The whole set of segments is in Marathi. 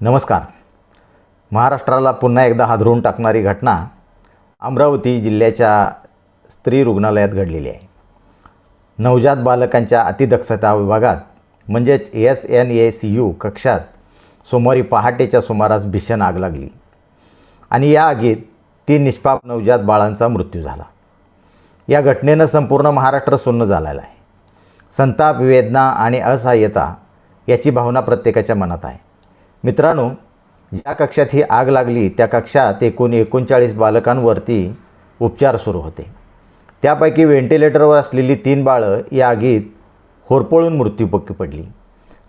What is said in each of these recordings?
नमस्कार. महाराष्ट्राला पुन्हा एकदा हादरवून टाकणारी घटना अमरावती जिल्ह्याच्या स्त्री रुग्णालयात घडलेली आहे. नवजात बालकांच्या अतिदक्षता विभागात म्हणजेच SNACU कक्षात सोमवारी पहाटेच्या सुमारास भीषण आग लागली आणि या आगीत 3 निष्पाप नवजात बाळांचा मृत्यू झाला. या घटनेनं संपूर्ण महाराष्ट्र सुन्न झालेला आहे. संताप, वेदना आणि असहाय्यता याची भावना प्रत्येकाच्या मनात आहे. मित्रांनो, ज्या कक्षात ही आग लागली त्या कक्षात एकूण 39 बालकांवरती उपचार सुरू होते. त्यापैकी व्हेंटिलेटरवर असलेली 3 बाळं या आगीत होरपळून मृत्युमुखी पडली.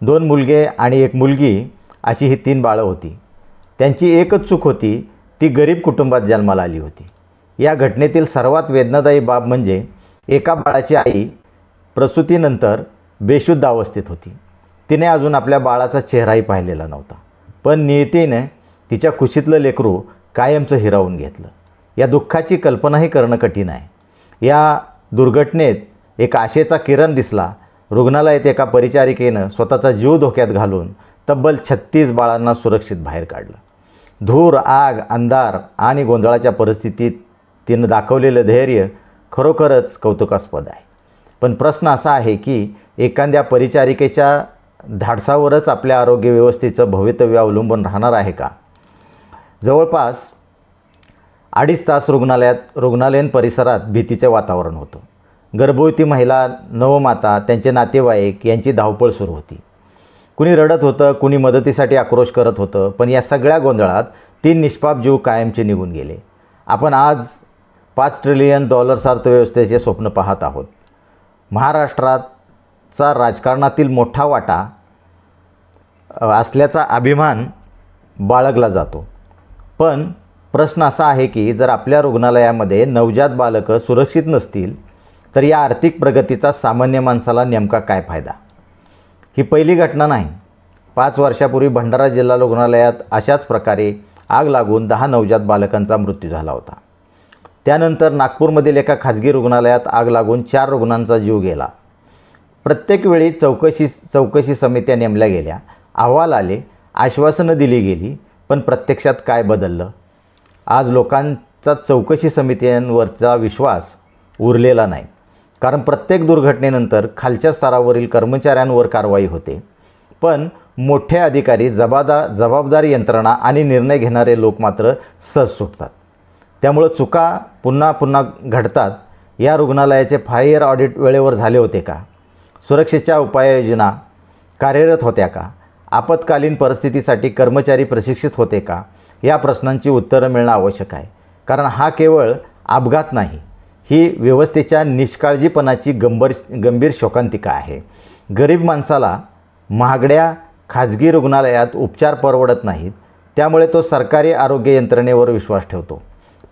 2 मुलगे आणि 1 मुलगी अशी ही 3 बाळं होती. त्यांची एकच चूक होती, ती गरीब कुटुंबात जन्माला आली होती. या घटनेतील सर्वात वेदनादायी बाब म्हणजे एका बाळाची आई प्रसूतीनंतर बेशुद्ध अवस्थेत होती. तिने अजून आपल्या बाळाचा चेहराही पाहिलेला नव्हता, पण नियतीने तिच्या कुशीतलं लेकरू कायमचं हिरावून घेतलं. या दुःखाची कल्पनाही करणं कठीण आहे. या दुर्घटनेत एक आशेचा किरण दिसला. रुग्णालयात एका परिचारिकेनं स्वतःचा जीव धोक्यात घालून तब्बल 36 बाळांना सुरक्षित बाहेर काढलं. धूर, आग, अंधार आणि गोंधळाच्या परिस्थितीत तिनं दाखवलेलं धैर्य खरोखरच कौतुकास्पद आहे. पण प्रश्न असा आहे की एखाद्या परिचारिकेच्या धाडसावरच आपल्या आरोग्य व्यवस्थेचं भवितव्य अवलंबून राहणार आहे का? जवळपास 2.5 तास रुग्णालयीन परिसरात भीतीचे वातावरण होतं. गर्भवती महिला, नवमाता, त्यांचे नातेवाईक यांची धावपळ सुरू होती. कुणी रडत होतं, कुणी मदतीसाठी आक्रोश करत होतं. पण या सगळ्या गोंधळात 3 निष्पाप जीव कायमचे निघून गेले. आपण आज $5 ट्रिलियन अर्थव्यवस्थेचे स्वप्न पाहत आहोत. महाराष्ट्राचा राजकारणातील मोठा वाटा असल्याचा अभिमान बाळगला जातो. पण प्रश्न असा आहे की जर आपल्या रुग्णालयामध्ये नवजात बालकं सुरक्षित नसतील तर या आर्थिक प्रगतीचा सामान्य माणसाला नेमका काय फायदा? ही पहिली घटना नाही. 5 वर्षापूर्वी भंडारा जिल्हा रुग्णालयात अशाच प्रकारे आग लागून 10 नवजात बालकांचा मृत्यू झाला होता. त्यानंतर नागपूरमधील एका खाजगी रुग्णालयात आग लागून 4 रुग्णांचा जीव गेला. प्रत्येक वेळी चौकशी समित्या नेमल्या गेल्या, अहवाल आले, आश्वासनं दिली गेली, पण प्रत्यक्षात काय बदललं? आज लोकांचा चौकशी समित्यांवरचा विश्वास उरलेला नाही. कारण प्रत्येक दुर्घटनेनंतर खालच्या स्तरावरील कर्मचाऱ्यांवर कारवाई होते, पण मोठे अधिकारी, जबाबदार यंत्रणा आणि निर्णय घेणारे लोक मात्र सहज सुटतात. त्यामुळं चुका पुन्हा पुन्हा घडतात. या रुग्णालयाचे फायर ऑडिट वेळेवर झाले होते का? सुरक्षेच्या उपाययोजना कार्यरत होत्या का? आपत्कालीन परिस्थितीसाठी कर्मचारी प्रशिक्षित होते का? या प्रश्नांची उत्तरं मिळणं आवश्यक आहे. कारण हा केवळ अपघात नाही, ही व्यवस्थेच्या निष्काळजीपणाची गंभीर शोकांतिका आहे. गरीब माणसाला महागड्या खाजगी रुग्णालयात उपचार परवडत नाहीत, त्यामुळे तो सरकारी आरोग्य यंत्रणेवर विश्वास ठेवतो.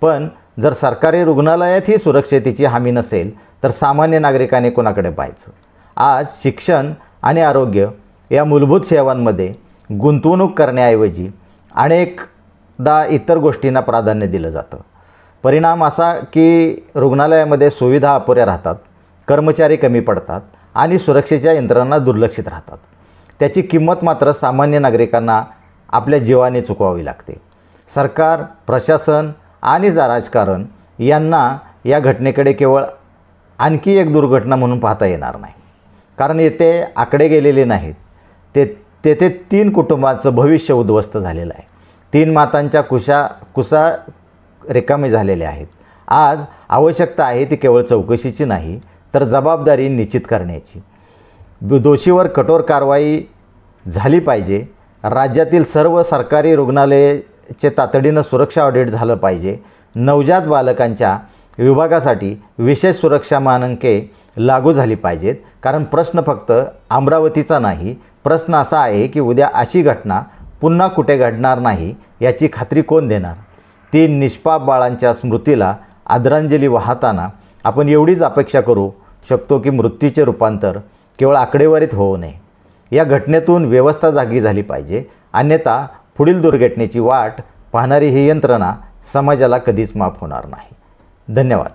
पण जर सरकारी रुग्णालयातही सुरक्षिततेची हमी नसेल तर सामान्य नागरिकाने कोणाकडे पाहायचं? आज शिक्षण आणि आरोग्य या मूलभूत सेवांमध्ये गुंतवणूक करण्याऐवजी अनेकदा इतर गोष्टींना प्राधान्य दिलं जातं. परिणाम असा की रुग्णालयामध्ये सुविधा अपुऱ्या राहतात, कर्मचारी कमी पडतात आणि सुरक्षेच्या यंत्रणांना दुर्लक्षित राहतात. त्याची किंमत मात्र सामान्य नागरिकांना आपल्या जीवाने चुकवावी लागते. सरकार, प्रशासन आणि राजकारण यांना या घटनेकडे केवळ आणखी एक दुर्घटना म्हणून पाहता येणार नाही. कारण येथे आकडे गेलेले नाहीत, तेथे 3 कुटुंबांचं भविष्य उद्ध्वस्त झालेलं आहे. 3 मातांच्या कुसा रिकामे झालेले आहेत. आज आवश्यकता आहे ती केवळ चौकशीची नाही तर जबाबदारी निश्चित करण्याची. दोषीवर कठोर कारवाई झाली पाहिजे. राज्यातील सर्व सरकारी रुग्णालयाचे तातडीनं सुरक्षा ऑडिट झालं पाहिजे. नवजात बालकांच्या विभागासाठी विशेष सुरक्षा मानके लागू झाली पाहिजेत. कारण प्रश्न फक्त अमरावतीचा नाही, प्रश्न असा आहे की उद्या अशी घटना पुन्हा कुठे घडणार नाही याची खात्री कोण देणार? 3 निष्पाप बाळांच्या स्मृतीला आदरांजली वाहताना आपण एवढीच अपेक्षा करू शकतो की मृत्यूचे रूपांतर केवळ आकडेवारीत होऊ नये. या घटनेतून व्यवस्था जागी झाली पाहिजे, अन्यथा पुढील दुर्घटनेची वाट पाहणारी ही यंत्रणा समाजाला कधीच माफ होणार नाही. धन्यवाद.